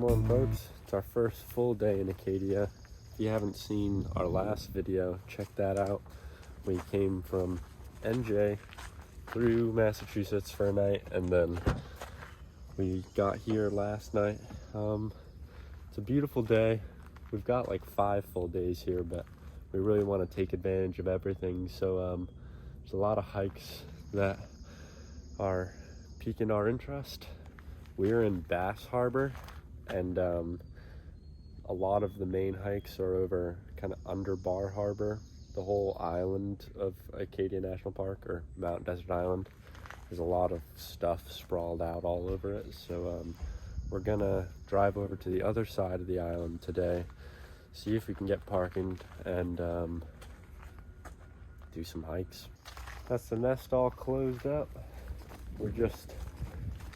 Come on folks, it's our first full day in Acadia. If you haven't seen our last video, check that out. We came from NJ through Massachusetts for a night, and then we got here last night. It's a beautiful day. We've got like 5 full days here, but we really want to take advantage of everything. So there's a lot of hikes that are piquing our interest. We're in Bass Harbor, and a lot of the main hikes are over kind of under Bar Harbor. The whole island of Acadia National Park, or Mountain Desert Island, there's a lot of stuff sprawled out all over it. So we're gonna drive over to the other side of the island today, see if we can get parking, and do some hikes. That's the nest all closed up. We're just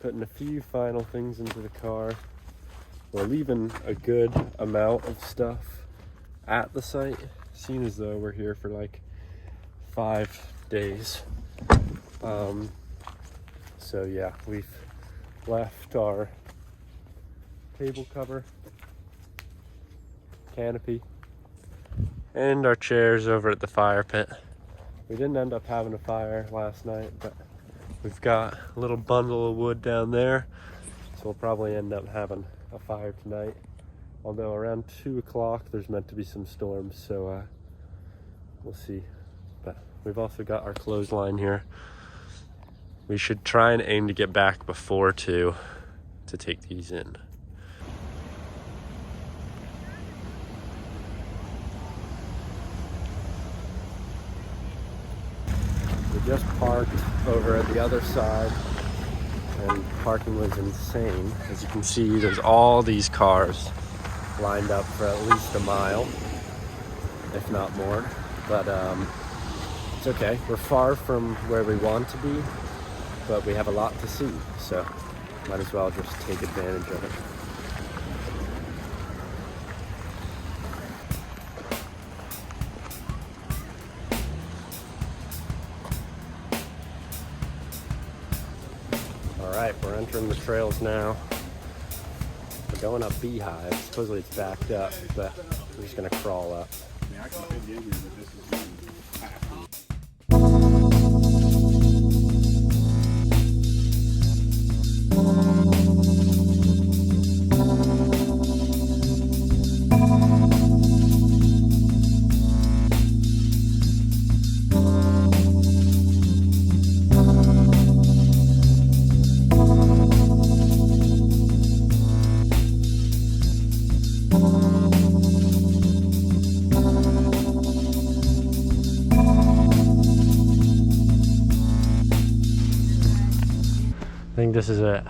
putting a few final things into the car. We're leaving a good amount of stuff at the site, seeing as though we're here for like 5 days. So yeah, we've left our table cover, canopy, and our chairs over at the fire pit. We didn't end up having a fire last night, but we've got a little bundle of wood down there, so we'll probably end up having a fire tonight. Although around 2 o'clock there's meant to be some storms, so we'll see. But we've also got our clothesline here. We should try and aim to get back before 2 to take these in. We just parked over at the other side, and parking was insane. As you can see, there's all these cars lined up for at least a mile, if not more. But it's okay. We're far from where we want to be, but we have a lot to see, so might as well just take advantage of it. Alright, we're entering the trails now. We're going up Beehive. Supposedly it's backed up, but we're just gonna crawl up. I think this is it.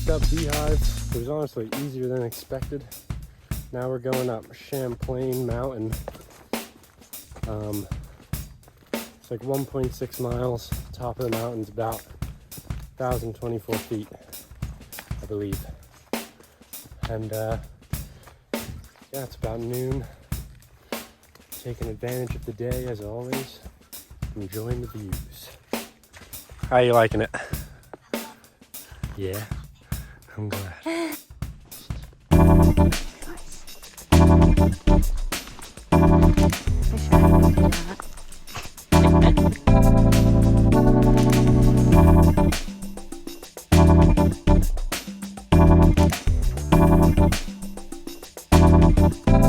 finished up Beehive. It was honestly easier than expected. Now we're going up Champlain Mountain. It's like 1.6 miles. Top of the mountain's about 1,024 feet, I believe. And yeah, it's about noon. Taking advantage of the day as always. Enjoying the views. How you liking it? Yeah, I'm glad.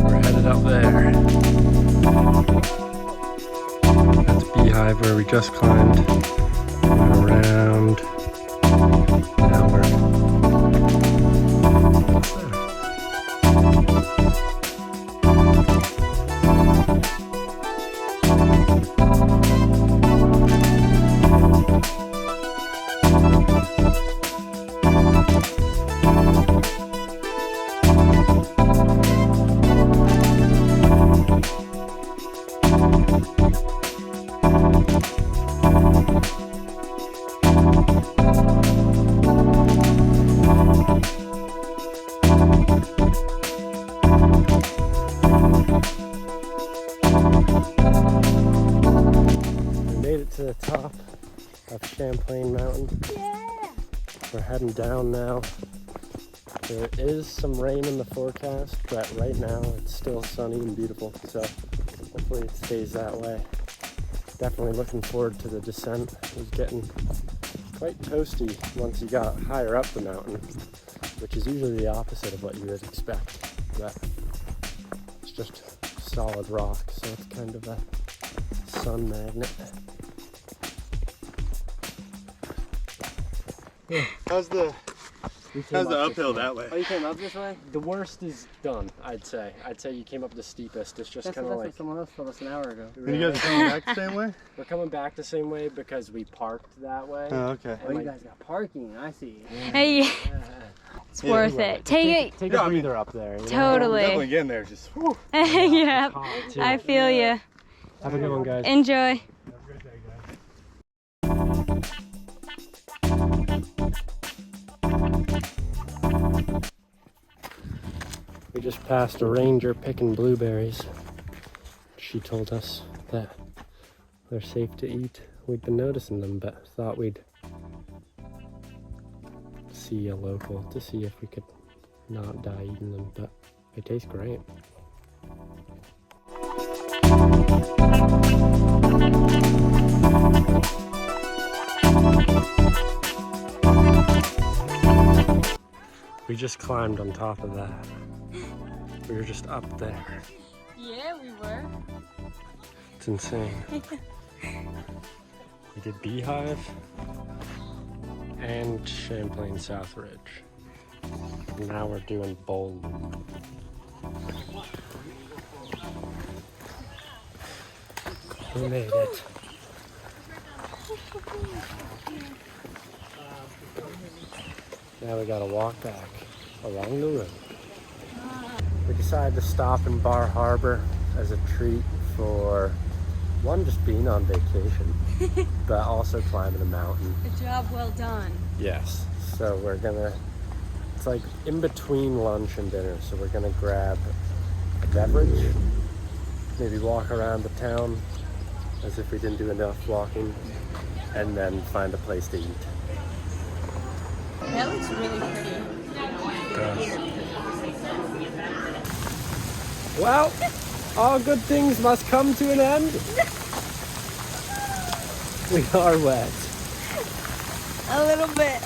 We're headed up there. That's Beehive where we just climbed. And around. Now we're to the top of Champlain Mountain. Yeah. We're heading down now. There is some rain in the forecast, but right now it's still sunny and beautiful, so hopefully it stays that way. Definitely looking forward to the descent. It was getting quite toasty once you got higher up the mountain, which is usually the opposite of what you would expect. But it's just solid rock, so it's kind of a sun magnet. How's the uphill that way? Oh, you came up this way? The worst is done, I'd say. I'd say you came up the steepest. It's just kind of like... What someone else told us an hour ago. And you guys are coming back the same way? We're coming back the same way because we parked that way. Oh, okay. Oh, you guys got parking. I see. Yeah. Hey, Yeah. it's worth it. Take a breather up there. You know? Totally. Definitely getting there. Just whew. Yeah, It's hot, too. I feel you. Have a good one, guys. Enjoy. Have a good day, guys. We just passed a ranger picking blueberries. She told us that they're safe to eat. We'd been noticing them, but thought we'd see a local to see if we could not die eating them, but they taste great. We just climbed on top of that. We were just up there. Yeah, we were. It's insane. We did Beehive and Champlain South Ridge. Now we're doing Bowling. We made it. Now we gotta walk back along the road. We decided to stop in Bar Harbor as a treat for one, just being on vacation, but also climbing a mountain. A job well done. Yes, so we're gonna, it's like in between lunch and dinner, so we're gonna grab a beverage, maybe walk around the town as if we didn't do enough walking, and then find a place to eat. That looks really pretty. Well, all good things must come to an end. We are wet. A little bit.